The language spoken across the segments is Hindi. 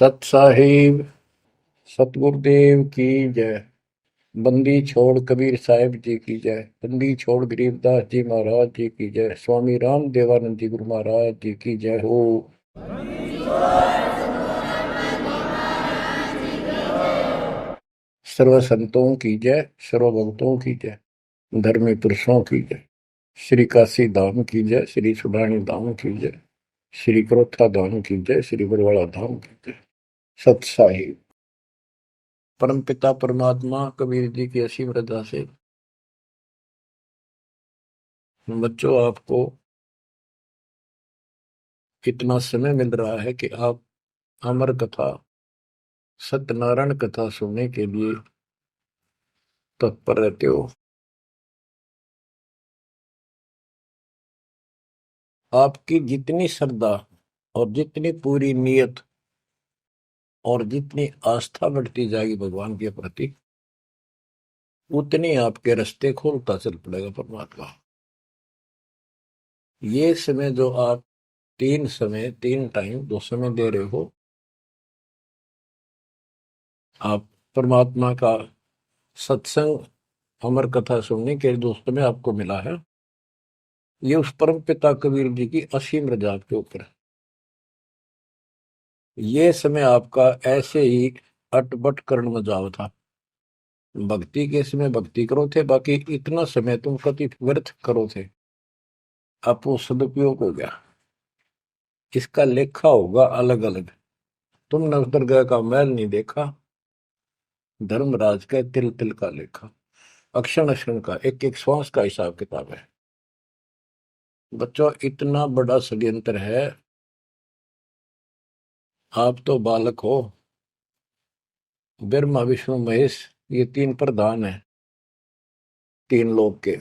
सत साहिब सतगुरुदेव की जय। बंदी छोड़ कबीर साहिब जी की जय। बंदी छोड़ गरीबदास जी महाराज जी की जय। स्वामी राम देवानंद जी गुरु महाराज जी की जय हो। सर्व संतों की जय, सर्व भक्तों की जय, धर्मी पुरुषों की जय। श्री काशी धाम की जय, श्री सुडानी धाम की जय, श्री क्रोथा धाम की जय, श्री बरवाड़ा धाम की जय। सत साहिब। परम पिता परमात्मा कबीर जी की असीम रजा से बच्चों आपको इतना समय मिल रहा है कि आप अमर कथा, सत्यनारायण कथा सुनने के लिए तत्पर रहते हो। आपकी जितनी श्रद्धा और जितनी पूरी नियत और जितनी आस्था बढ़ती जाएगी भगवान के प्रति, उतनी आपके रास्ते खोलता चल पड़ेगा परमात्मा। ये समय जो आप तीन टाइम दो समय दे रहे हो, आप परमात्मा का सत्संग अमर कथा सुनने के जो समय आपको मिला है, ये उस परम पिता कबीर जी की असीम रजा के ऊपर है। ये समय आपका ऐसे ही अटपट कर्ण में जाव था। भक्ति के समय भक्ति करो थे, बाकी इतना समय तुम कति व्यर्थ करो थे, अब वो सदुपयोग हो गया। इसका लेखा होगा अलग अलग। तुमने उस दरगाह का मैल नहीं देखा, धर्मराज का तिल तिल का लेखा, अक्षण अक्षण का, एक एक श्वास का हिसाब किताब है। बच्चों, इतना बड़ा षड्यंत्र है। आप तो बालक हो। ब्रह्मा विष्णु महेश, ये तीन प्रधान है तीन लोक के,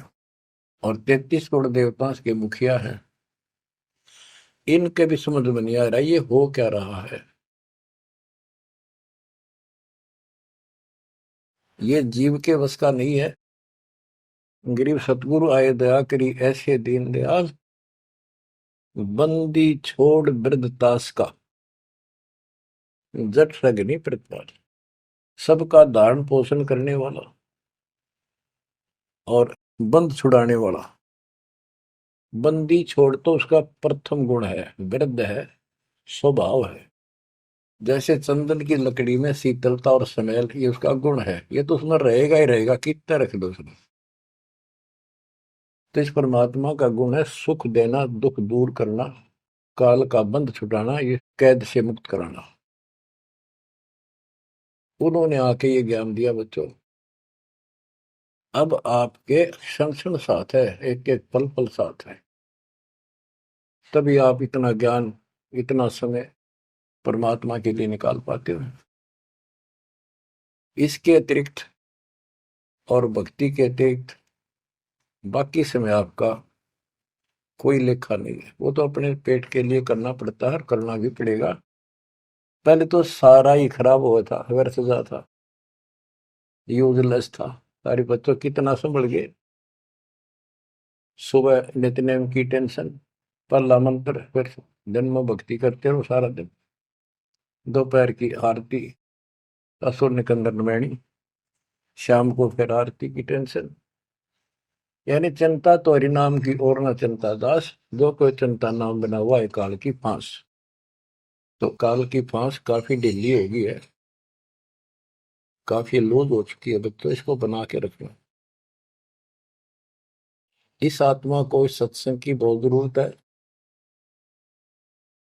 और 33 करोड़ देवता के मुखिया हैं। इनके भी समझ में नहीं आ रहा ये हो क्या रहा है। ये जीव के वश का नहीं है। गरीब सतगुरु आए दया करी ऐसे दीन दयाल, बंदी छोड़ वृद्धतास का, जट रगनी प्रतिपाल। सबका धारण पोषण करने वाला और बंद छुड़ाने वाला। बंदी छोड़ तो उसका प्रथम गुण है, वृद्ध है, स्वभाव है। जैसे चंदन की लकड़ी में शीतलता और स्मेल, ये उसका गुण है। ये तो उसमें रहेगा ही रहेगा, कितना रख दो उसमें। तो इस परमात्मा का गुण है सुख देना, दुख दूर करना, काल का बंध छुटाना, ये कैद से मुक्त कराना। उन्होंने आके ये ज्ञान दिया बच्चों। अब आपके क्षण क्षण साथ है, एक एक पल पल साथ है। तभी आप इतना ज्ञान, इतना समय परमात्मा के लिए निकाल पाते हो। इसके अतिरिक्त और भक्ति के अतिरिक्त बाकी समय आपका कोई लेखा नहीं है। वो तो अपने पेट के लिए करना पड़ता है, करना भी पड़ेगा। पहले तो सारा ही खराब हुआ था, व्यर्थ जा था, यूजलेस था। सारे बच्चों कितना संभल गए। सुबह नित्यनेम की टेंशन, पहला मंत्र, फिर जन्म भक्ति करते रहो सारा दिन, दोपहर की आरती, असुर निकंदन नमैनी, शाम को फिर आरती की टेंशन। यानी चिंता तो हरिनाम की और न चिंता दास, जो कोई चिंता नाम बना हुआ है काल की फांस। तो काल की फांस काफी ढीली हो गई है, काफी लूज हो चुकी है बच्चों, इसको बना के रखना। इस आत्मा को इस सत्संग की बहुत जरूरत है।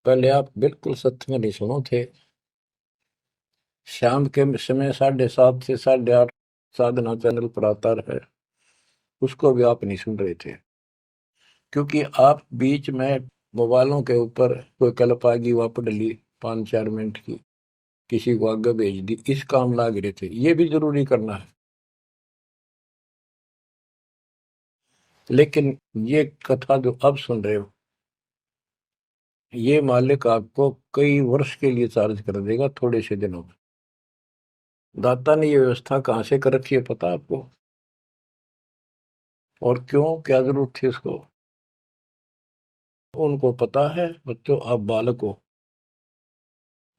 पहले आप बिल्कुल सत्संग नहीं सुनो थे। शाम के समय 7:30 से 8:30 साधना चैनल पर आता है, उसको भी आप नहीं सुन रहे थे, क्योंकि आप बीच में मोबाइलों के ऊपर कोई कल्प आ गई, वापस डली 5-4 मिनट की, किसी को आगे भेज दी, इस काम लाग रहे थे। ये भी जरूरी करना है, लेकिन ये कथा जो अब सुन रहे हो, ये मालिक आपको कई वर्ष के लिए चार्ज कर देगा थोड़े से दिनों में। दाता ने ये व्यवस्था कहां से कर रखी है पता आपको? और क्यों, क्या जरूरत थी उसको? उनको पता है बच्चों, आप बालक हो,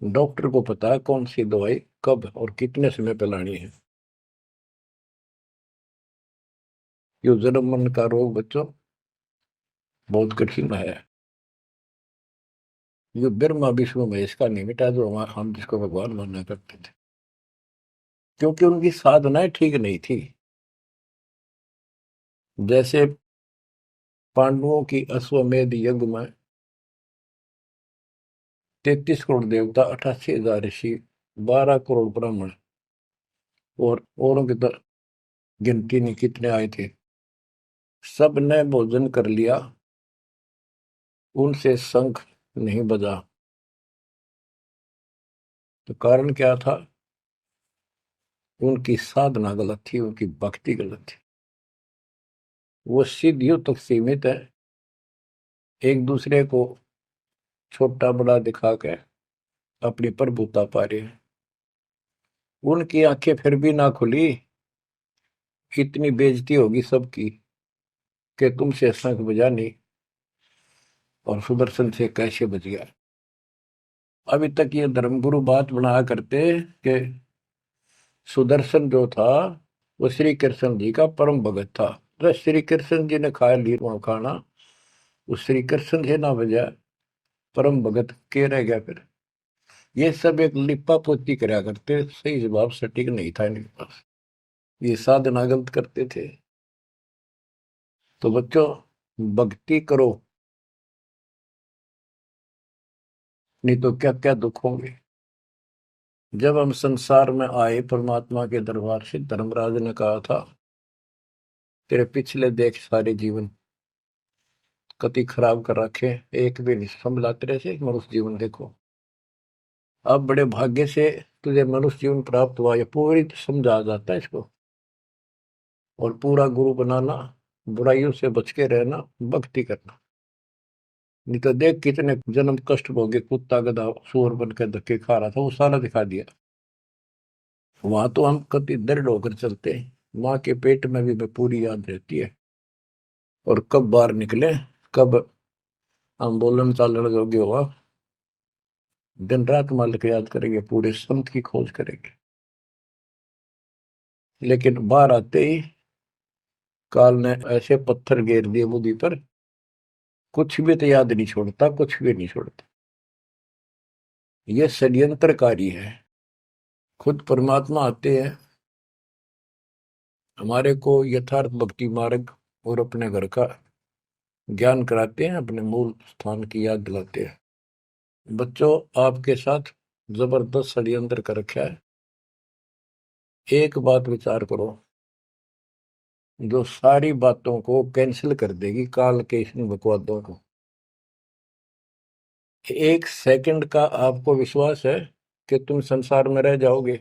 डॉक्टर को पता है कौन सी दवाई कब और कितने समय पे लानी है। ये जन्म मन का रोग बच्चों बहुत कठिन है। ये ब्रह्मा विष्णु महेश का नहीं मिटा जो हम जिसको भगवान माना करते थे, क्योंकि उनकी साधनाएं ठीक नहीं थी। जैसे पांडवों की अश्वमेध यज्ञ में 33 करोड़ देवता, 88,000 ऋषि, 12 करोड़ ब्राह्मण और औरों की तो गिनती नहीं कितने आए थे, सब ने भोजन कर लिया, उनसे शंख नहीं बजा। तो कारण क्या था? उनकी साधना गलत थी, उनकी भक्ति गलत थी। वो सिद्धियों तक सीमित है, एक दूसरे को छोटा बड़ा दिखा के अपनी प्रभुता पा रहे हैं। उनकी आंखें फिर भी ना खुली, इतनी बेइज्जती होगी सबकी कि तुमसे शंख बजा नहीं और सुदर्शन से कैसे बच गया। अभी तक ये धर्मगुरु बात बनाया करते कि सुदर्शन जो था वो श्री कृष्ण जी का परम भगत था। तो श्री कृष्ण जी ने खाया ली वहां खाना, उस श्री कृष्ण से ना बजा, परम भगत के रह गया फिर। ये सब एक लिपा पोती कराया करते, सही जवाब सटीक नहीं था इनके पास, ये साधना गलत करते थे। तो बच्चों भक्ति करो, नहीं तो क्या क्या दुख होंगे। जब हम संसार में आए परमात्मा के दरबार से, धर्मराज ने कहा था तेरे पिछले देख सारे जीवन कति खराब कर रखे, एक भी नहीं संभला तेरे से, मनुष्य जीवन देखो। अब बड़े भाग्य से तुझे मनुष्य जीवन प्राप्त हुआ, ये पूरी समझा जाता है इसको। और पूरा गुरु बनाना, बुराइयों से बच के रहना, भक्ति करना। नहीं तो देख कितने जन्म कष्ट भोगे, कुत्ता गधा सूअर बन के धक्के खा रहा था, वो सारा दिखा दिया। वहां तो हम कति दृढ़ होकर चलते हैं, माँ के पेट में भी मैं पूरी याद रहती है। और कब बाहर निकले, कब हम बोलन चालन योग्य हुआ, दिन रात मालिक याद करेंगे, पूरे संत की खोज करेंगे। लेकिन बाहर आते ही काल ने ऐसे पत्थर घेर दिए बुद्धि पर, कुछ भी तो याद नहीं छोड़ता, कुछ भी नहीं छोड़ता। ये षड्यंत्रकारी है। खुद परमात्मा आते हैं, हमारे को यथार्थ भक्ति मार्ग और अपने घर का ज्ञान कराते हैं, अपने मूल स्थान की याद दिलाते हैं। बच्चों आपके साथ जबरदस्त षड्यंत्र कर रखा है। एक बात विचार करो, जो सारी बातों को कैंसिल कर देगी, काल के इन बकवादों को। एक सेकंड का आपको विश्वास है कि तुम संसार में रह जाओगे?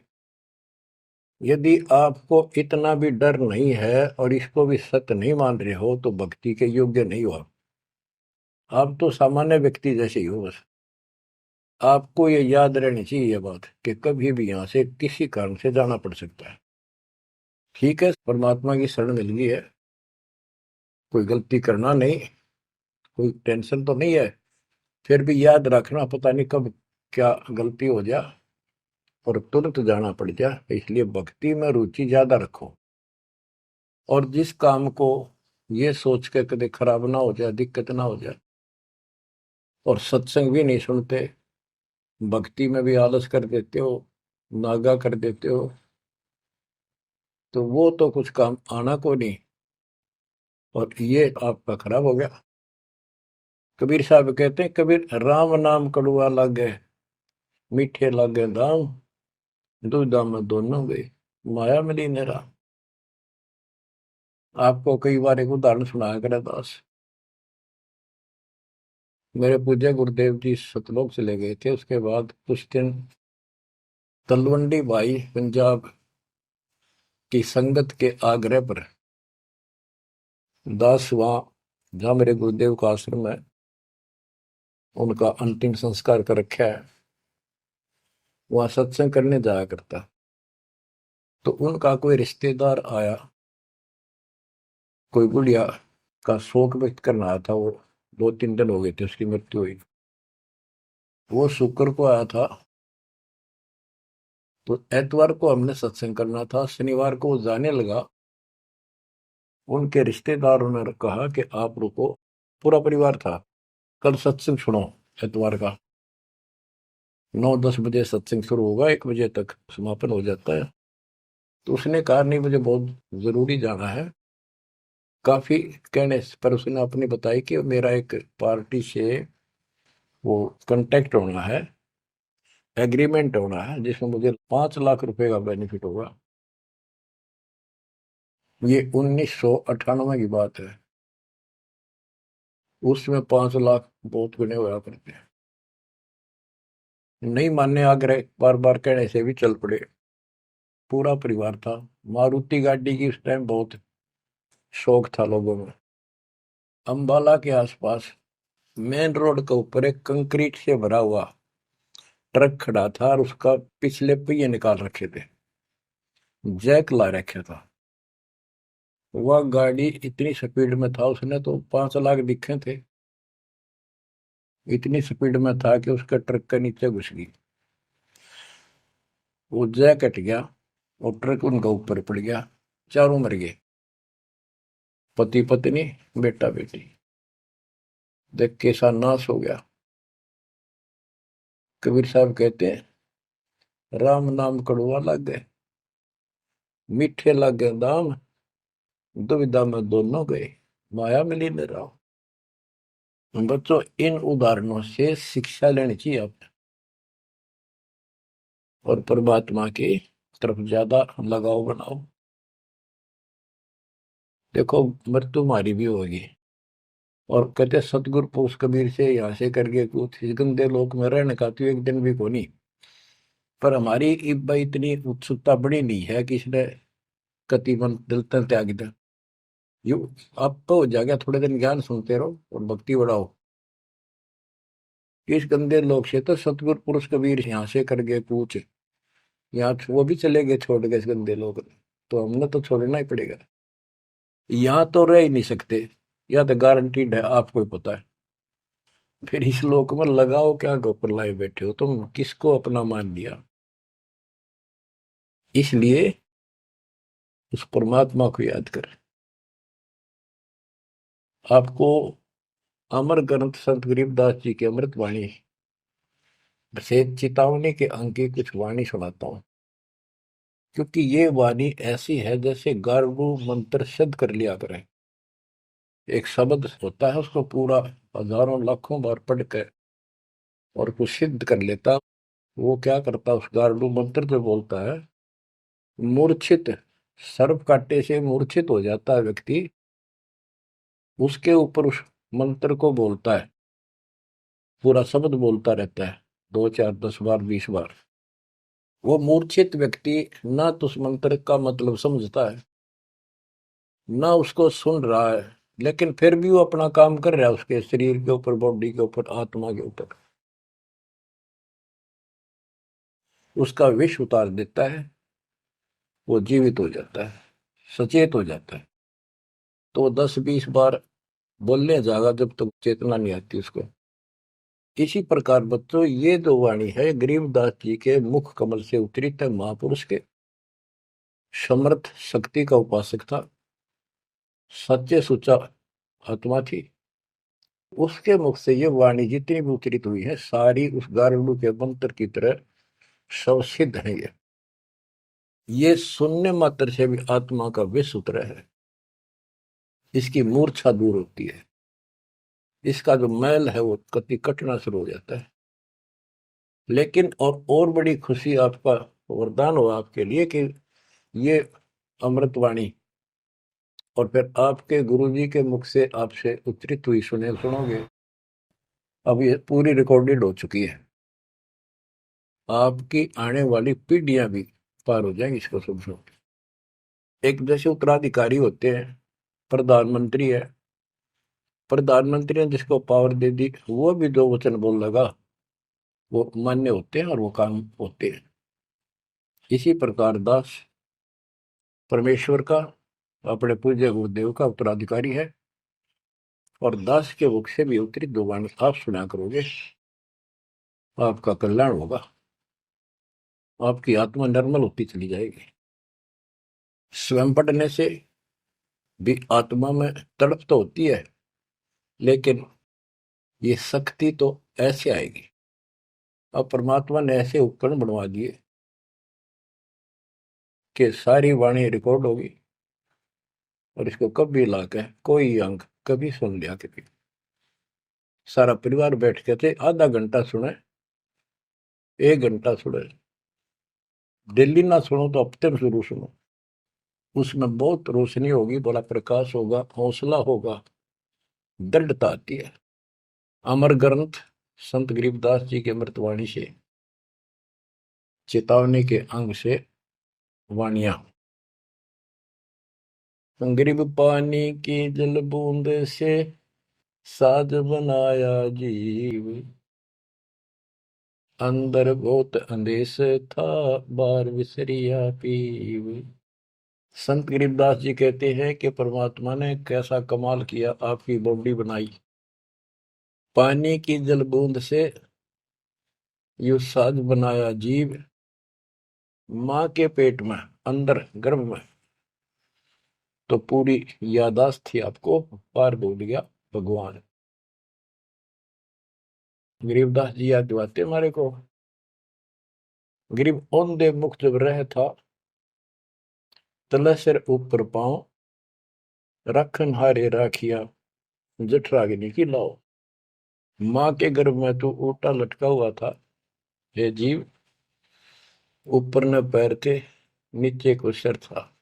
यदि आपको इतना भी डर नहीं है और इसको भी सत्य नहीं मान रहे हो, तो भक्ति के योग्य नहीं हो आप तो सामान्य व्यक्ति जैसे ही हो बस। आपको ये याद रहनी चाहिए ये बात कि कभी भी यहां से किसी कारण से जाना पड़ सकता है। ठीक है, परमात्मा की शरण मिल गई है, कोई गलती करना नहीं, कोई टेंशन तो नहीं है। फिर भी याद रखना, पता नहीं कब क्या गलती हो जाए और तुरंत जाना पड़ जाए, इसलिए भक्ति में रुचि ज्यादा रखो। और जिस काम को ये सोच के कभी खराब ना हो जाए, दिक्कत ना हो जाए, और सत्संग भी नहीं सुनते, भक्ति में भी आलस कर देते हो, नागा कर देते हो, तो वो तो कुछ काम आना को नहीं, और ये आपका खराब हो गया। कबीर साहब कहते हैं, कबीर राम नाम कड़ुआ लागे, मीठे लागे दाम, दुविधा में दोनों गए, माया मिली नेरा। आपको कई बार एक उदाहरण सुनाया करे दास। मेरे पूज्य गुरुदेव जी सतलोक चले गए थे, उसके बाद कुछ दिन तलवंडी भाई पंजाब की संगत के आग्रह पर दास वहां, जहां मेरे गुरुदेव का आश्रम है, उनका अंतिम संस्कार कर रखा है, वहां सत्संग करने जाया करता। तो उनका कोई रिश्तेदार आया, कोई बुढ़िया का शोक व्यक्त करना आया था। वो 2-3 दिन हो गए थे उसकी मृत्यु हुई। वो शुक्र को आया था, तो एतवार को हमने सत्संग करना था, शनिवार को वो जाने लगा। उनके रिश्तेदारों ने कहा कि आप रुको, पूरा परिवार था, कल सत्संग सुनो एतवार का। 9-10 बजे सत्संग शुरू होगा, 1 बजे तक समापन हो जाता है। तो उसने कहा नहीं, मुझे बहुत जरूरी जाना है। काफी कहने पर उसने अपनी बताई कि मेरा एक पार्टी से वो कांटेक्ट होना है, एग्रीमेंट होना है, जिसमें मुझे 5 लाख रुपए का बेनिफिट होगा। ये 1998 की बात है। उसमें 5 लाख बहुत गुने हुआ करते हैं। नहीं मानने आग्रह बार बार कहने से भी चल पड़े। पूरा परिवार था। मारुति गाड़ी की उस टाइम बहुत शौक था लोगों में। अंबाला के आसपास मेन रोड के ऊपर एक कंक्रीट से भरा हुआ ट्रक खड़ा था और उसका पिछले पहिए निकाल रखे थे, जैक ला रखा था। वह गाड़ी इतनी स्पीड में था, उसने तो 5 लाख दिखे थे। इतनी स्पीड में था कि उसका ट्रक के नीचे घुस गई। वो जैक कट गया और ट्रक उनका ऊपर पड़ गया। चारों मर गए, पति पत्नी बेटा बेटी। देख कैसा नाश हो गया। कबीर साहब कहते हैं, राम नाम कड़वा लग गए, मीठे लग गए दाम, दुविधा में दोनों गए, माया मिली न राम। बच्चों, इन उदाहरणों से शिक्षा लेनी चाहिए आप, और परमात्मा की तरफ ज्यादा लगाव बनाओ। देखो, मृत्यु हमारी भी होगी। और कहते सतगुरु पुरुष कबीर से यहाँ से करके कुछ इस गंदे लोक में रहने का तो एक दिन भी को नहीं। पर हमारी इब्बा इतनी उत्सुकता बड़ी नहीं है कि इसने कति मन दिल तन त्याग दे। यू अब तो हो जाएगा, थोड़े दिन ज्ञान सुनते रहो और भक्ति बढ़ाओ। इस गंदे लोग से तो सतगुरु पुरुष कबीर यहाँ से करके पूछ, यहाँ वो भी चले गए छोड़ के इस गंदे लोग। तो हमने तो छोड़ना ही पड़ेगा। यहाँ तो रह ही नहीं सकते, या तो गारंटीड है, आपको ही पता है। फिर इस लोक में लगाओ क्या, गोपर लाए बैठे हो तुम, किसको अपना मान लिया। इसलिए उस परमात्मा को याद कर। आपको अमर ग्रंथ संत गरीबदास जी की अमृत वाणी से चेतावनी के अंक की कुछ वाणी सुनाता हूं। क्योंकि ये वाणी ऐसी है जैसे गारगू मंत्र सिद्ध कर लिया करें। एक शब्द होता है, उसको पूरा हजारों लाखों बार पढ़ कर और कुछ सिद्ध कर लेता। वो क्या करता, उस गारडू मंत्र जो बोलता है, मूर्छित सर्प काटे से मूर्छित हो जाता है व्यक्ति, उसके ऊपर उस मंत्र को बोलता है, पूरा शब्द बोलता रहता है, 2 4 10 बार 20 बार। वो मूर्छित व्यक्ति ना तो उस मंत्र का मतलब समझता है, ना उसको सुन रहा है, लेकिन फिर भी वो अपना काम कर रहा है, उसके शरीर के ऊपर, बॉडी के ऊपर, आत्मा के ऊपर। उसका विष उतार देता है, वो जीवित हो जाता है, सचेत हो जाता है। तो 10 20 बार बोलने जाएगा जब तक चेतना नहीं आती उसको। इसी प्रकार बच्चों, ये जो वाणी है गरीबदास जी के मुख कमल से उतरी तक, महापुरुष के समर्थ शक्ति का उपासक था, सच्चे सुचा आत्मा थी। उसके मुख से ये वाणी जितनी भी उतरित हुई है, सारी उस गारुड़ के मंत्र की तरह सब सिद्ध है। ये सुनने मात्र से भी आत्मा का विष उतरा है, इसकी मूर्छा दूर होती है, इसका जो मैल है वो कति कटना शुरू हो जाता है। लेकिन और बड़ी खुशी आपका वरदान हो आपके लिए कि ये अमृतवाणी और फिर आपके गुरुजी के मुख से आपसे उच्चरित हुई सुनोगे। अब ये पूरी रिकॉर्डेड हो चुकी है, आपकी आने वाली पीढ़ियां भी पार हो जाएंगी इसको सुन सुन। एक जैसे उत्तराधिकारी होते हैं, प्रधानमंत्री है, प्रधानमंत्री ने जिसको पावर दे दी, वो भी जो वचन बोल लगा वो मान्य होते हैं और वो काम होते हैं। इसी प्रकार दास परमेश्वर का, अपने पूज्य गुरुदेव का उत्तराधिकारी है, और दास के मुख से भी उत्तरित दो वाणी आप सुना करोगे, आपका कल्याण होगा। आपकी आत्मा निर्मल होती चली जाएगी। स्वयं पढ़ने से भी आत्मा में तड़प तो होती है, लेकिन ये शक्ति तो ऐसे आएगी। अब परमात्मा ने ऐसे उपकरण बनवा दिए कि सारी वाणी रिकॉर्ड होगी, और इसको कभी लाके कोई अंग कभी सुन लिया, कभी सारा परिवार बैठ के थे, आधा घंटा सुने, 1 घंटा सुने, डेली ना सुनो तो हफ्ते में जरूर सुनो। उसमें बहुत रोशनी होगी, बड़ा प्रकाश होगा, हौसला होगा, दृढ़ता आती है। अमर ग्रंथ संत गरीबदास जी के अमृतवाणी से, चेतावनी के अंग से वाणियां। गरीब पानी की जल बूंद से साज बनाया जीव, अंदर बहुत अंदेश था, बार विसरिया पीव। संत गरीबदास जी कहते हैं कि परमात्मा ने कैसा कमाल किया, आपकी बॉडी बनाई, पानी की जल बूंद से यू साज बनाया जीव, माँ के पेट में, अंदर गर्भ में तो पूरी यादाश्त थी आपको, पार बोल गया भगवान। गरीबदास जी याद दिवाते हमारे को। गरीब औंधे मुख जब रह था, तले सिर ऊपर पांव, रखन हारे राखिया, जठराग्नि की लाओ। माँ के गर्भ में तू उल्टा लटका हुआ था, हे जीव, ऊपर न पैर थे, नीचे को सिर था।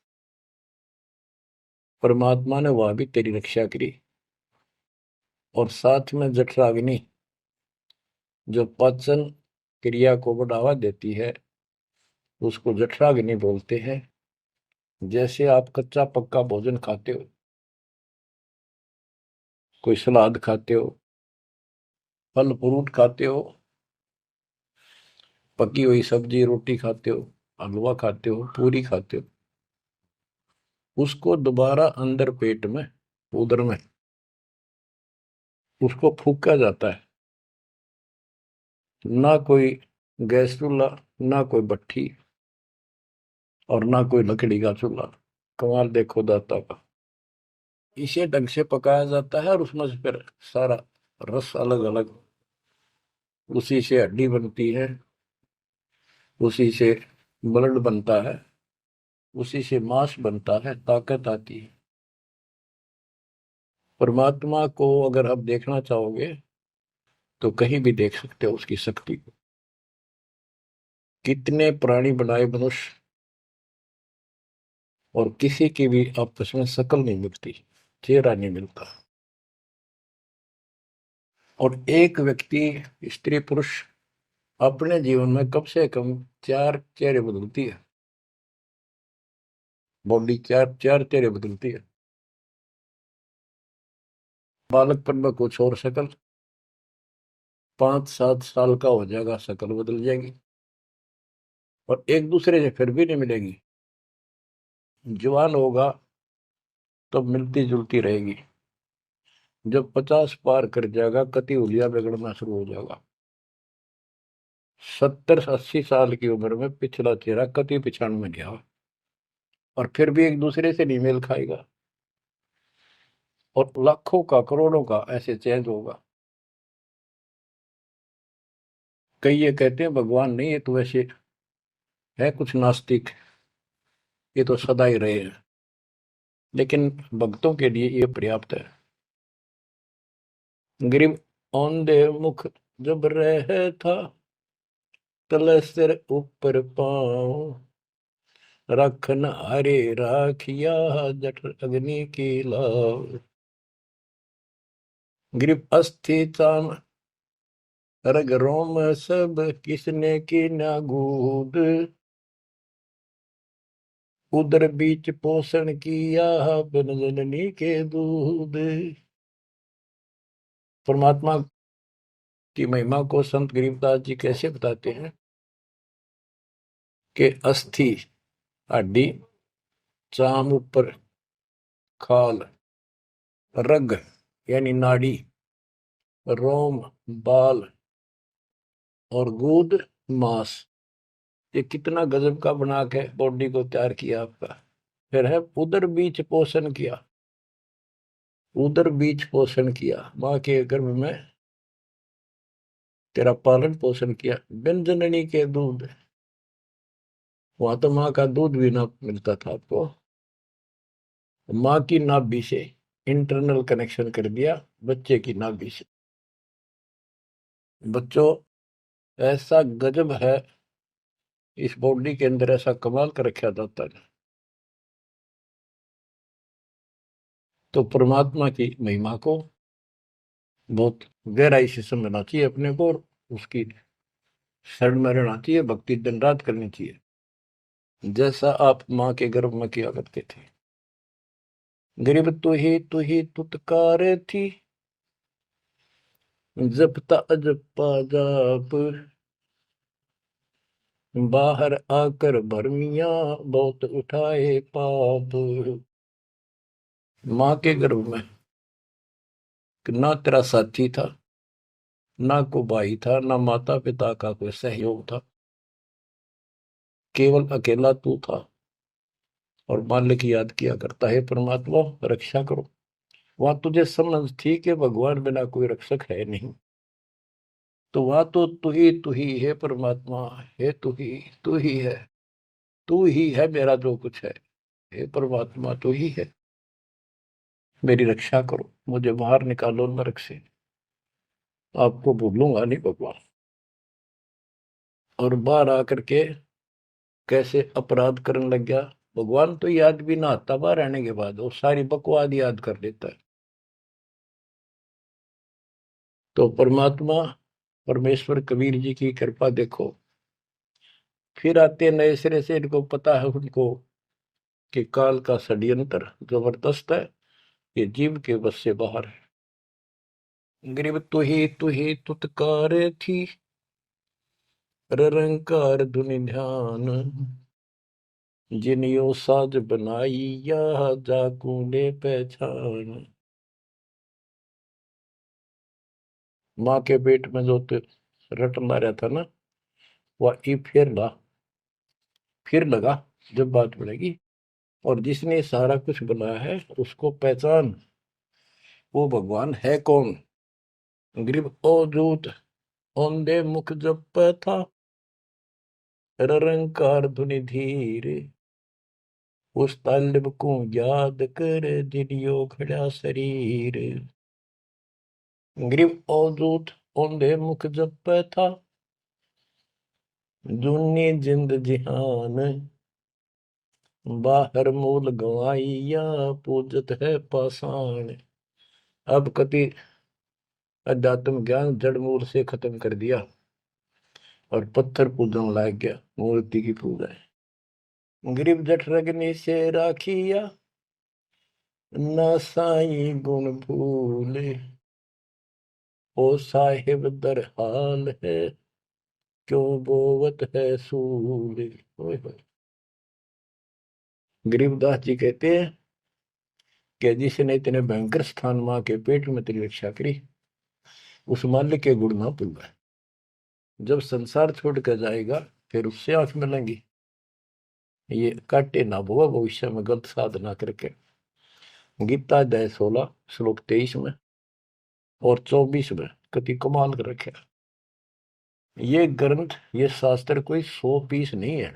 परमात्मा ने वह भी तेरी रक्षा करी, और साथ में जठराग्नि जो पाचन क्रिया को बढ़ावा देती है, उसको जठराग्नि बोलते हैं। जैसे आप कच्चा पक्का भोजन खाते हो, कोई सलाद खाते हो, फल फ्रूट खाते हो, पकी हुई सब्जी रोटी खाते हो, हलवा खाते हो, पूरी खाते हो, उसको दोबारा अंदर पेट में, उदर में, उसको फूका जाता है। ना कोई गैस चूल्हा, ना कोई भट्ठी, और ना कोई लकड़ी का चूल्हा। कमाल देखो दाता का। इसे ढंग से पकाया जाता है, और उसमें से फिर सारा रस अलग अलग, उसी से हड्डी बनती है, उसी से ब्लड बनता है, उसी से मांस बनता है, ताकत आती है। परमात्मा को अगर आप देखना चाहोगे तो कहीं भी देख सकते हो उसकी शक्ति को। कितने प्राणी बनाए मनुष्य, और किसी की भी आपस में शकल नहीं मिलती, चेहरा नहीं मिलता। और एक व्यक्ति, स्त्री पुरुष, अपने जीवन में कम से कम 4 चेहरे बदलती है। बॉडी 4 चेहरे बदलती है। बालकपन में कुछ और शक्ल, 5-7 साल का हो जाएगा शक्ल बदल जाएगी, और एक दूसरे से फिर भी नहीं मिलेगी। जवान होगा तो मिलती जुलती रहेगी, जब 50 पार कर जाएगा कति उलिया बिगड़ना शुरू हो जाएगा। 70-80 साल की उम्र में पिछला चेहरा कति पिछाड़ में गया, और फिर भी एक दूसरे से नहीं मेल खाएगा, और लाखों का करोड़ों का ऐसे चेंज होगा। कई ये कहते हैं भगवान नहीं, ये तो वैसे है कुछ नास्तिक, ये तो सदा ही रहे हैं, लेकिन भक्तों के लिए ये पर्याप्त है। गरीब औंधे मुख जब रह था, तले सिर ऊपर पाँव, रखन हरे राखिया, जठ अग्नि की लाव। गरीब अस्थि चाम रग रोम सब, किसने की ना गूद, उदर बीच पोषण किया, बिन जननी के दूध। परमात्मा की महिमा को संत गरीबदास जी कैसे बताते हैं कि अस्थि हड्डी, चाम ऊपर खाल, रग यानी नाड़ी, रोम बाल, और गूद मांस, ये कितना गजब का बना के बॉडी को तैयार किया आपका। फिर है उदर बीच पोषण किया, उदर बीच पोषण किया, माँ के गर्भ में तेरा पालन पोषण किया। बिन जननी के दूध, वहां तो माँ का दूध भी ना मिलता था आपको। माँ की नाभि से इंटरनल कनेक्शन कर दिया बच्चे की नाभि से। बच्चों, ऐसा गजब है इस बॉडी के अंदर, ऐसा कमाल कर रखा जाता है। तो परमात्मा की महिमा को बहुत गहराई से समझना चाहिए अपने को, और उसकी शरण में रहना चाहिए, भक्ति दिन रात करनी चाहिए, जैसा आप माँ के गर्भ में किया करते थे। गरीब तू ही तुतकार थी, जपता अजपा जाप, बाहर आकर भरमिया बहुत उठाए पाप। माँ के गर्भ में ना तेरा साथी था, ना को भाई था, ना माता पिता का कोई सहयोग था, केवल अकेला तू था। और मालिक याद किया करता है, परमात्मा रक्षा करो। वहां तुझे समझ थी कि भगवान बिना कोई रक्षक है नहीं, तो वहां तो तू ही है परमात्मा, है तू ही है, तू ही है मेरा जो कुछ है। हे परमात्मा तू ही है, मेरी रक्षा करो, मुझे बाहर निकालो नरक से, आपको भूलूंगा नहीं भगवान। और बाहर आकर के कैसे अपराध करने लग गया। भगवान तो याद भी ना आता बाहर रहने के बाद, वो सारी बकवाद याद कर लेता है। तो परमात्मा परमेश्वर कबीर जी की कृपा देखो, फिर आते नए सिरे से, इनको पता है उनको कि काल का षड्यंत्र जबरदस्त है, ये जीव के बस से बाहर है। गरीब तू ही तुतकार थी, रंकार धुनि ध्यान, जिनियो साज बनाई या जाकू ने पहचान। माँ के पेट में जो रटना रहता ना, वह ई फिर लगा जब बात बढ़ेगी। और जिसने सारा कुछ बनाया है उसको पहचान, वो भगवान है कौन। गरीब अवधूत औंधे मुख जप था, रंकार धुनि धीर, उस तालिब को याद कर दिलियो खड़ा शरीर। गरीब अवधूत औंधे मुख जप था, जूनी जिंद जिहान, बाहर मूल गवाइया पूजत है पाषाण। अब कति अध्यात्म ज्ञान जड़ मूल से खत्म कर दिया और पत्थर पूजन लाग गया, मूर्ति की पूजा है। गरीब जठ रगनी से राखिया, ना साई गुण भूले, ओ साहिब दर हाल है, क्यों बोवत है सूले। ओए होए। गरीबदास जी कहते हैं कि जिसने इतने भयंकर स्थान मां के पेट में तेरी रक्षा करी, उस मालिक के गुण ना भूलना। जब संसार छोड़ कर जाएगा फिर उससे आंख मिलेंगी, ये काटे ना बुआ भविष्य में गलत साधना करके। गीता अध्याय 16 श्लोक 23 में और 24 में कति कमाल कर रखे। ये ग्रंथ, ये शास्त्र कोई 100 पीस नहीं है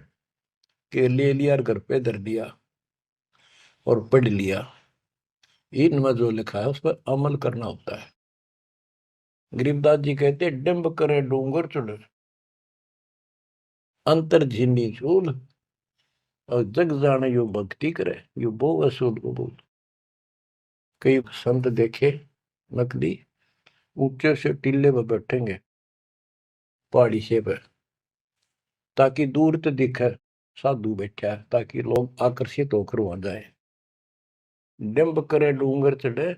कि ले लिया और घर पे धर दिया और पढ़ लिया। इनमें जो लिखा है उस पर अमल करना होता है। गरीबदास जी कहते डिंब करे डूंगर चुड़, अंतर झीनी झूल, और जग जाने यो भक्ति करे, यो बो असूल को बोल। कई संत देखे नकली ऊंचे से टीले पर बैठेंगे पहाड़ी से पर, ताकि दूर तो दिखे साधु बैठा है, ताकि लोग आकर्षित होकर वहां जाए। डिंब करे डूंगर चढ़े,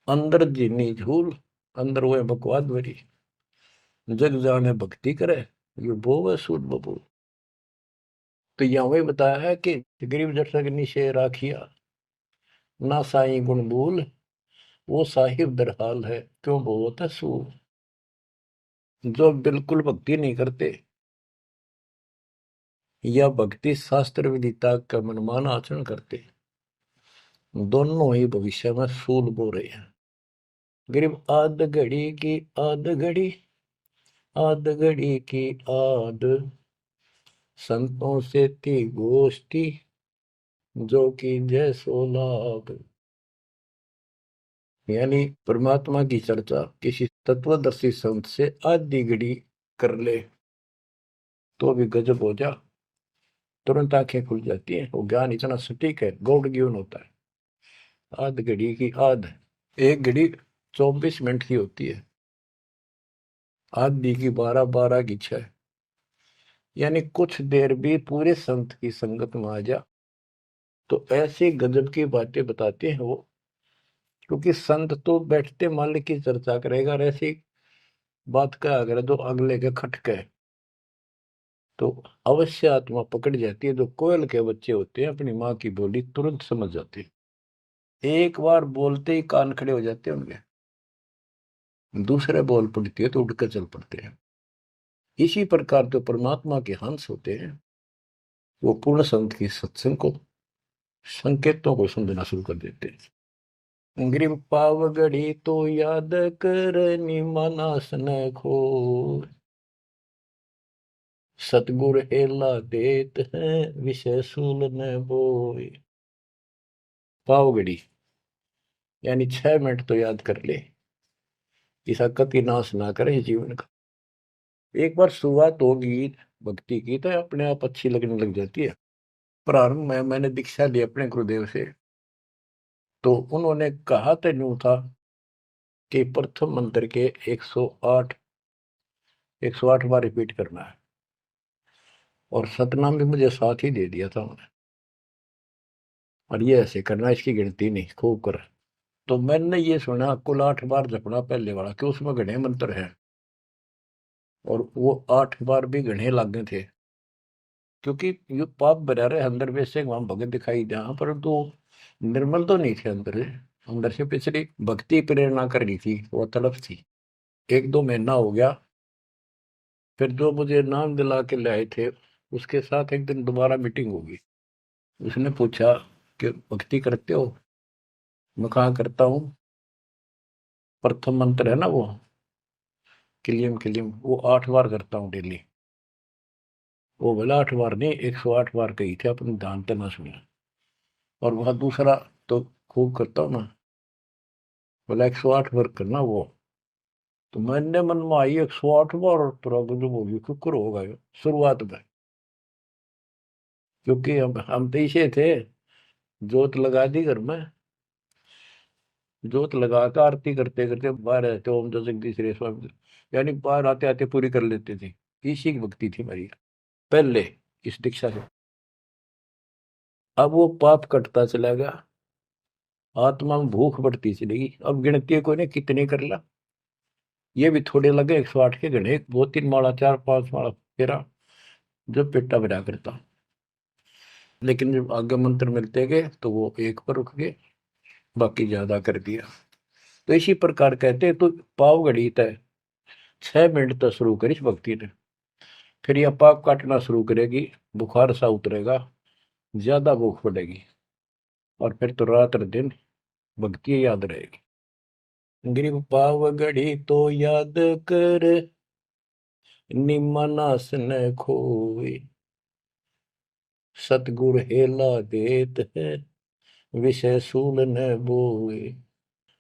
अंदर जीनी झूल, अंदर वो बकवाद भरी, जग जाने भक्ति करे, ये बोवे सूद बबूल। तो यहाँ वही बताया है कि गरीब जठरग निशे राखिया, ना साई गुण भूल, वो साहिब दरहाल है, क्यों बोवत है सूल। जो बिल्कुल भक्ति नहीं करते या भक्ति शास्त्र विदिता का मनमान आचरण करते, दोनों ही भविष्य में सूल बो रहे हैं। गरीब आध घड़ी की आध घड़ी, आध घड़ी की आध, संतों से थी गोष्ठी, जो कि जय सो लाभ। यानी परमात्मा की चर्चा किसी तत्वदर्शी संत से आधी घड़ी कर ले तो भी गजब हो जा, तुरंत आंखें खुल जाती हैं। वो ज्ञान इतना सटीक है, गॉड गिवन होता है। आध घड़ी की आध, एक घड़ी 24 मिनट की होती है, आधी की 12, 12 की 6। यानी कुछ देर भी पूरे संत की संगत में आ जा तो ऐसी गजब की बातें बताते हैं वो। क्योंकि संत तो बैठते मालिक की चर्चा करेगा, और ऐसी बात का अगर जो अगले के खटके तो अवश्य आत्मा पकड़ जाती है। जो कोयल के बच्चे होते हैं अपनी माँ की बोली तुरंत समझ जाते हैं, एक बार बोलते ही कान खड़े हो जाते हैं उनके। दूसरे बोल पड़ती है तो उठकर चल पड़ते हैं। इसी प्रकार जो परमात्मा के हंस होते हैं वो पूर्ण संत की सत्संग को, संकेतों को समझना शुरू कर देते हैं। ग्रीव पावगढ़ी तो याद करनी मानस न खो, सतगुर हेला देत है विषय सूल न बोए। पावगढ़ी यानी 6 मिनट तो याद कर ले, ऐसा कति नाश ना करे जीवन का। एक बार शुरुआत होगी भक्ति की तो अपने आप अच्छी लगने लग जाती है। प्रारंभ में मैंने दीक्षा ली अपने गुरुदेव से, तो उन्होंने कहा तो यूं था कि प्रथम मंत्र के 108 बार रिपीट करना है, और सतनाम भी मुझे साथ ही दे दिया था उन्होंने, और ये ऐसे करना, इसकी गिनती नहीं, खूब कर। तो मैंने ये सुना कुल 8 बार जपना पहले वाला, कि उसमें घने मंत्र हैं, और वो 8 बार भी घने लागे थे। क्योंकि ये पाप भरा रहे अंदर वैसे वहां भगत दिखाई जहां, परंतु निर्मल तो नहीं थे अंदर से। अंदर से पिछली भक्ति प्रेरणा कर रही थी, वो तड़प थी। 1-2 महीना हो गया, फिर जो मुझे नाम दिला के लाए थे उसके साथ एक दिन दोबारा मीटिंग होगी। उसने पूछा कि भक्ति करते हो? मैं कहा करता हूँ। प्रथम मंत्र है ना वो किलियम किलियम, वो 8 बार करता हूँ डेली। वो बोला 8 बार नहीं, 108 बार कही थे, अपने ध्यान से ना सुना। और वह दूसरा तो खूब करता हूँ ना, बोला 108 बार करना वो। तो मैंने मन में आई 108 बार, और पूरा गजब होगी, कुकर होगा ये शुरुआत में। क्योंकि हम तो इसे थे, जोत लगा दी घर में, जोत लगा कर आरती करते करते बाहर रहते, ओम जो जगदीश रे स्वामी, यानी बाहर आते आते पूरी कर लेते थे। इसी की भक्ति थी मेरी पहले, इस दीक्षा से। अब वो पाप कटता चला गया, आत्मा में भूख बढ़ती चलेगी। अब गिनती को ने कितने कर ला, ये भी थोड़े लगे 108 के गणे, 2-3 माला 4-5 माला फेरा, जब पेटा भरा करता। लेकिन जब आगे मंत्र मिलते गए तो वो एक पर रुक गए, बाकी ज्यादा कर दिया। तो इसी प्रकार कहते हैं, तो पाव घड़ी तय 6 मिनट तक शुरू करी इस भक्ति ने, फिर यह पाप काटना शुरू करेगी, बुखार सा उतरेगा, ज्यादा भूख पड़ेगी, और फिर तो रात दिन भक्ति याद रहेगी। ग्रीव पाव घड़ी तो याद कर निमनास न खोए, सतगुर हेला देत है विषय सूल न बोए।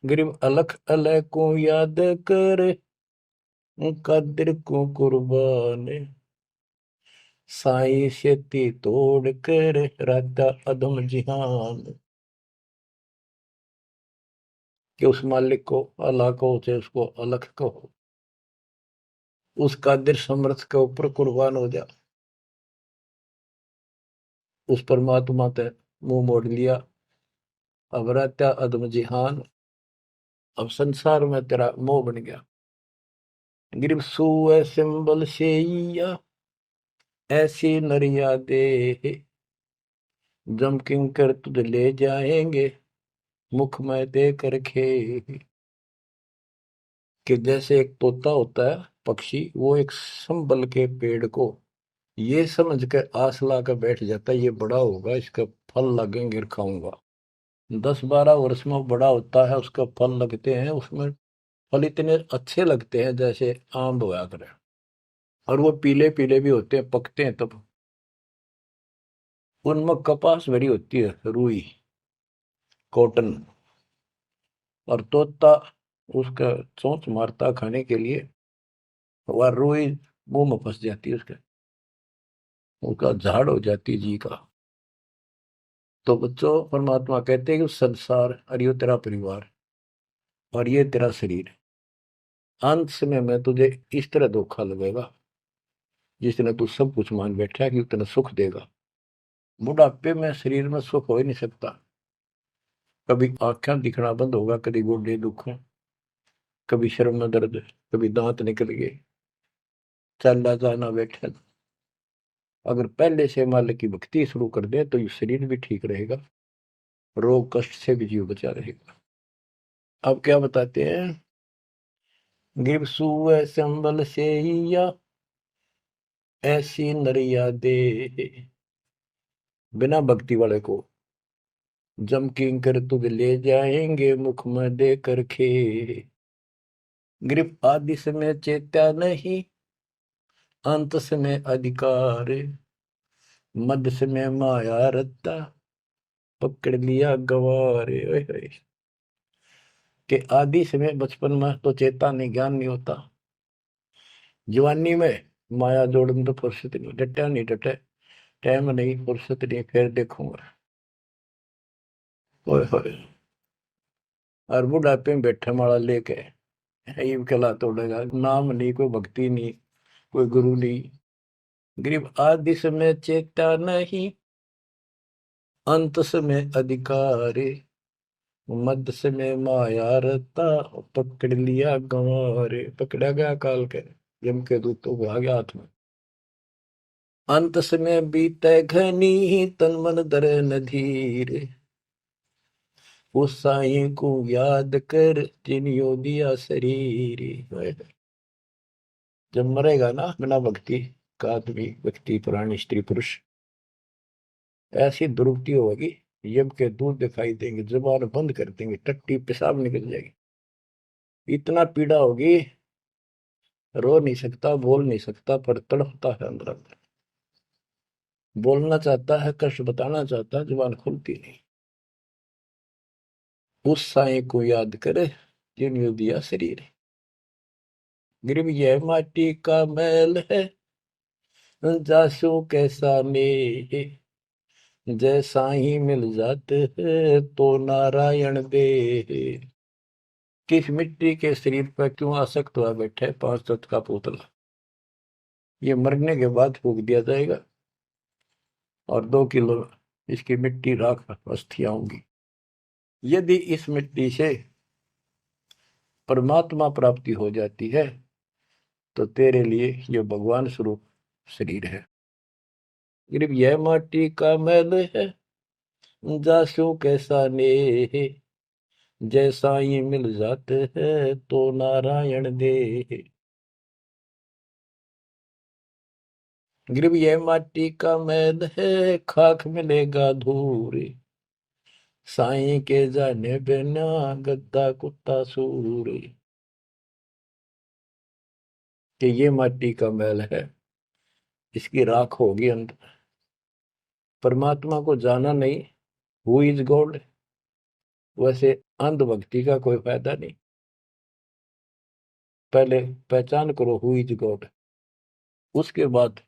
ग्रीव अलख अलय को याद कर कदर को कुर्बान, साई शेती तोड़ कर राता अदम जिहान। कि उस मालिक को अल्लाह को चाहे उसको अलख कहो, उस कादिर समर्थ के ऊपर कुर्बान हो जा। उस परमात्मा ते मुंह मोड़ लिया, अब रहता अदम जिहान, अब संसार में तेरा मोह बन गया। गिरब सुए सिंबल शेया ऐसी नरिया दे, जम किंकर तुझ ले जाएंगे मुख में दे कर खे। कि जैसे एक तोता होता है पक्षी, वो एक संबल के पेड़ को ये समझ के आस ला कर बैठ जाता है ये बड़ा होगा, इसका फल लगेंगे खाऊंगा। 10-12 वर्ष में वो बड़ा होता है, उसका फल लगते हैं, उसमें फल इतने अच्छे लगते हैं जैसे आम होया करे, और वो पीले पीले भी होते हैं, पकते हैं तब। उनमें कपास भरी होती है, रुई, कॉटन, और तोता उसका चोंच मारता खाने के लिए, वह रुई मुंह में फंस जाती है उसके, उसका झाड़ हो जाती है जी का। तो बच्चों, परमात्मा कहते हैं कि संसार और ये तेरा परिवार और ये तेरा शरीर, अंत समय में तुझे इस तरह धोखा लगेगा जिसने तू सब कुछ मान बैठा है कि उतना सुख देगा। बुढ़ापे में शरीर में सुख हो ही नहीं सकता। कभी आंखें दिखना बंद होगा, कभी गोडे दुख, कभी शर्म में दर्द, कभी दांत निकल गए, चलना जाना बैठा। अगर पहले से मालिक की भक्ति शुरू कर दे तो ये शरीर भी ठीक रहेगा, रोग कष्ट से भी जीव बचा रहेगा। अब क्या बताते हैं, गिर सुअ संबल से या ऐसी नरिया दे, बिना भक्ति वाले को जम किंकर तुझ ले जाएंगे मुख में दे कर खे। ग्रिप आदि समय चेत्या नहीं, अंत समय अधिकार, मध्य समय माया रत्ता, पकड़ लिया गवारे। ओए होए। कि आदि समय बचपन में तो चेता नहीं, ज्ञान नहीं होता, जवानी में माया जोड़न तो फुर्सत नहीं, डटा नहीं डटे, टाइम नहीं, फुर्सत नहीं, फिर देखूंगा। ओए होए। और बुढ़ापे में बैठे माला लेके ये कला तोड़ेगा, नाम नहीं, कोई भक्ति नहीं, कोई गुरु नहीं। गरीब आदि समय चेता नहीं, अंत समय अधिकारी, मध्य समय माया रता, पकड़ लिया गंवारे। पकड़ा गया काल के, यम के दूतों को आ गया हाथ में। अंत समय बीते घनी, तन मन धरे न धीर, उस साईं को याद कर जिनियो दिया शरीर। जब मरेगा ना बिना भक्ति का आदमी, व्यक्ति, प्राणी, स्त्री, पुरुष, ऐसी दुर्गति होगी, यम के दूध दिखाई देंगे, जुबान बंद कर देंगे, टट्टी पेशाब निकल जाएगी, इतना पीड़ा होगी, रो नहीं सकता, बोल नहीं सकता, पर तड़पता है अंदर अंदर, बोलना चाहता है, कष्ट बताना चाहता है, जुबान खुलती नहीं। उस साईं को याद करे जिन्होंने दिया शरीर। गिरव यह माटी का मैल है, जासू कैसा में, जैसा ही मिल जाते हैं तो नारायण दे। किस मिट्टी के शरीर पर क्यों आसक्त हुआ बैठे 5 तत्व का पुतला, ये मरने के बाद फूक दिया जाएगा और 2 किलो इसकी मिट्टी राख अस्थियां होंगी। यदि इस मिट्टी से परमात्मा प्राप्ति हो जाती है तो तेरे लिए ये भगवान स्वरूप शरीर है। सिर्फ यह माटी का मैल है, जासू कैसा नेह, जैसा ही मिल जाते हैं तो नारायण दे। गिरव यह माटी का मैल है, खाक मिलेगा धूर, साईं के जाने बिना गद्दा कुत्ता सूर। कि ये माटी का मैल है, इसकी राख होगी अंत। परमात्मा को जाना नहीं, हु इज गॉड, वैसे अंधभक्ति का कोई फायदा नहीं। पहले पहचान करो हु इज गॉड, उसके बाद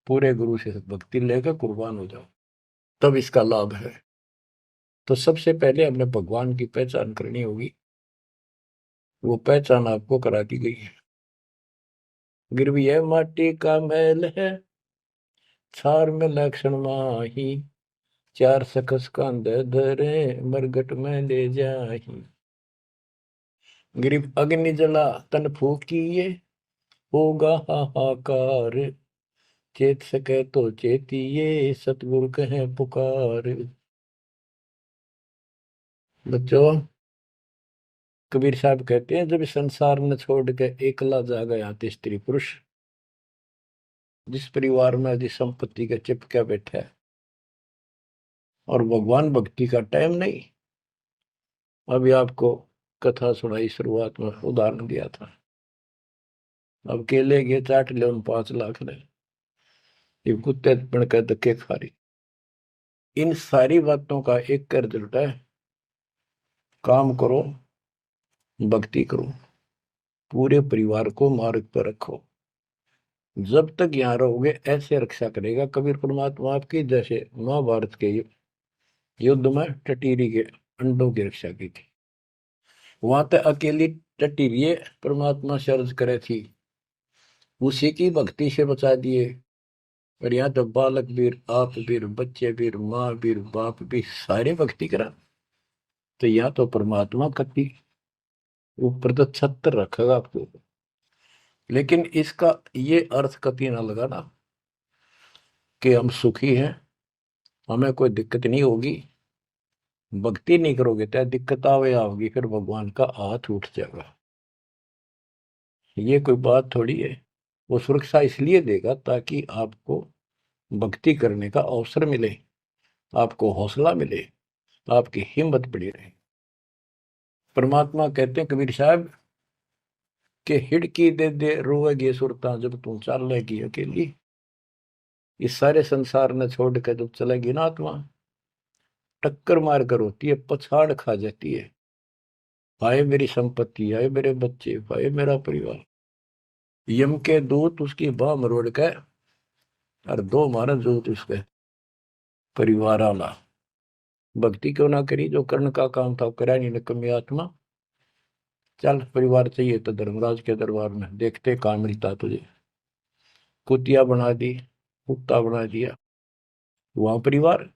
पूरे गुरु से भक्ति लेकर कुर्बान हो जाओ, तब इसका लाभ है। तो सबसे पहले हमने भगवान की पहचान करनी होगी, वो पहचान आपको करा दी गई है। गिरवी यह माटी का मैल है, छार में लक्षण माही, चार सकस कांधे धरे मरगट में ले जाही। गिरिव अग्नि जला तन फूकिए, होगा हाहाकार, चेत सके तो चेतिए, सतगुरु कहे पुकार। बच्चों, कबीर साहब कहते हैं जब संसार न छोड़ के एकला जा गया स्त्री पुरुष, जिस परिवार में जिस संपत्ति का चिपका बैठा है और भगवान भक्ति का टाइम नहीं। अभी आपको कथा सुनाई, शुरुआत में उदाहरण दिया था। अब केले के चाट ले, उन 5 लाख ने, ये कुत्ते बन कर धक्के खा रही। इन सारी बातों का एक कर रिजल्ट है, काम करो, भक्ति करो, पूरे परिवार को मार्ग पर रखो। जब तक यहाँ रहोगे ऐसे रक्षा करेगा कबीर परमात्मा आपकी, जैसे महाभारत के युद्ध में टटीरी के अंडों की रक्षा की थी। वहां तक अकेली टटीरी परमात्मा शर्ज करे थी, उसी की भक्ति से बचा दिए। और यहाँ तो बालक वीर, आप वीर, बच्चे वीर, माँ वीर, बाप भी सारे भक्ति करा। तो यहाँ तो परमात्मा कति ऊपर तो छत्र रखेगा आपको। लेकिन इसका ये अर्थ कभी ना लगाना कि हम सुखी हैं, हमें कोई दिक्कत नहीं होगी। भक्ति नहीं करोगे तो दिक्कत आवे आओगी, फिर भगवान का हाथ उठ जाएगा। ये कोई बात थोड़ी है। वो सुरक्षा इसलिए देगा ताकि आपको भक्ति करने का अवसर मिले, आपको हौसला मिले, आपकी हिम्मत बड़ी रहे। परमात्मा कहते हैं कबीर साहब के हिड़की दे दे रोएगी सुरता, जब तू चलेगी अकेली। इस सारे संसार ने छोड़ कर जब चलेगी ना आत्मा, टक्कर मार कर होती है, पछाड़ खा जाती है। हाय मेरी संपत्ति, हाय मेरे बच्चे, हाय मेरा परिवार। यम के दूत उसकी बाह मरोड़ के और 2 मारा दूत उसके परिवार आला। भक्ति क्यों ना करी? जो कर्ण का काम था करा नहीं, निकम्मी आत्मा। चल परिवार चाहिए तो धर्मराज के दरबार में देखते कहाँ मिलता तुझे। कुतिया बना दी, कुत्ता बना दिया। वहां परिवार,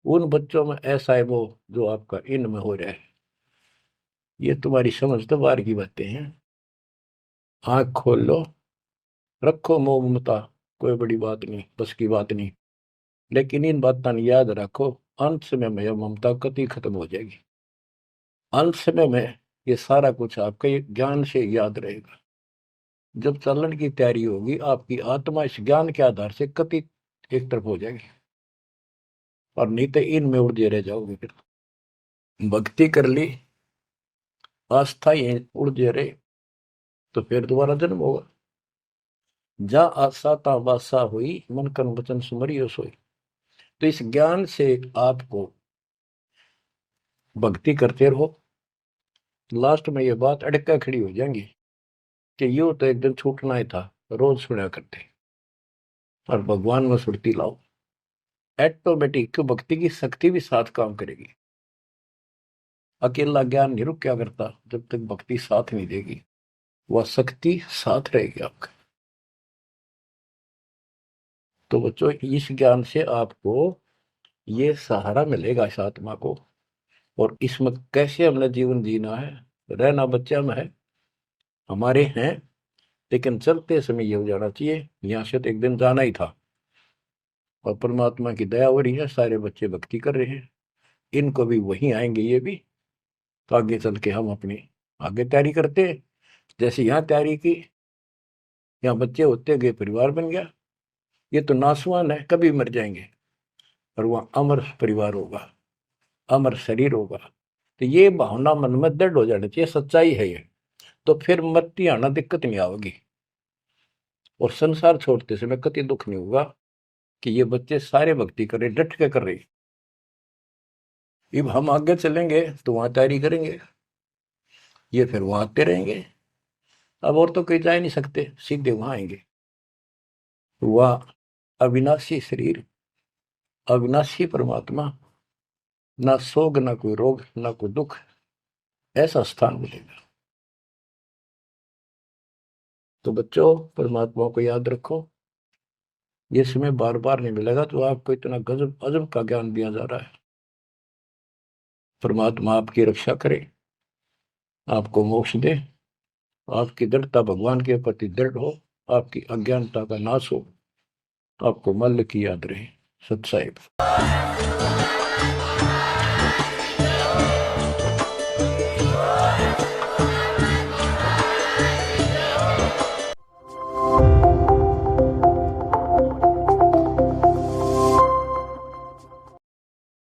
उन बच्चों में ऐसा है वो जो आपका इनमें हो रहा है। ये तुम्हारी समझ तो बाहर की बातें हैं। आंख खोल लो, रखो मोह ममता, कोई बड़ी बात नहीं, बस की बात नहीं। लेकिन इन बातों याद रखो, अंत समय में यह ममता कति खत्म हो जाएगी। अंत समय में ये सारा कुछ आपके ज्ञान से याद रहेगा। जब चलन की तैयारी होगी, आपकी आत्मा इस ज्ञान के आधार से कति एक तरफ हो जाएगी, और नहीं तो इनमें उलझे रह जाओगे। फिर भक्ति कर ली, आस्था ये उलझे रहे, तो फिर दोबारा जन्म होगा। जा आशा ता वासा हुई, मन कर्म वचन सुमरियो सोई। तो इस ज्ञान से आपको भक्ति करते रहो। लास्ट में ये बात अड़का खड़ी हो जाएंगी कि यूं तो एक दिन छूटना ही था, रोज सुना करते। और भगवान में सुरती लाओ, ऑटोमेटिक भक्ति की शक्ति भी साथ काम करेगी। अकेला ज्ञान नहीं रुक क्या करता, जब तक भक्ति साथ नहीं देगी, वह शक्ति साथ रहेगी आपका। तो बच्चों, इस ज्ञान से आपको ये सहारा मिलेगा इस आत्मा को। और इसमें कैसे हमने जीवन जीना है, रहना बच्चा में है, हमारे हैं, लेकिन चलते समय ये हो जाना चाहिए यहाँ से तो एक दिन जाना ही था। और परमात्मा की दया हो रही है, सारे बच्चे भक्ति कर रहे हैं, इनको भी वहीं आएंगे ये भी। तो आगे चल के हम अपनी आगे तैयारी करते हैं। जैसे यहाँ तैयारी की, यहाँ बच्चे होते गए, परिवार बन गया। ये तो नासवान है, कभी मर जाएंगे, और वहाँ अमर परिवार होगा, अमर शरीर होगा। तो ये भावना मन में दृढ़ हो जानी चाहिए, सच्चाई है ये। तो फिर मरती आना दिक्कत नहीं आवेगी, और संसार छोड़ते समय कति दुख नहीं होगा कि ये बच्चे सारे भक्ति कर रहे, डट के कर रहे। अब हम आगे चलेंगे तो वहां तैयारी करेंगे, ये फिर वहां आते रहेंगे। अब और तो कहीं जा ही नहीं सकते, सीधे वहां आएंगे। वह अविनाशी शरीर, अविनाशी परमात्मा, ना सोग, ना कोई रोग, ना कोई दुख, ऐसा स्थान मिलेगा। तो बच्चों, परमात्मा को याद रखो। ये समय बार बार नहीं मिलेगा, तो आपको इतना गजब अजब का ज्ञान दिया जा रहा है। परमात्मा आपकी रक्षा करे, आपको मोक्ष दे, आपकी दृढ़ता भगवान के प्रति दृढ़ हो, आपकी अज्ञानता का नाश हो, आपको मल्ल की याद रहे। सत साहिब।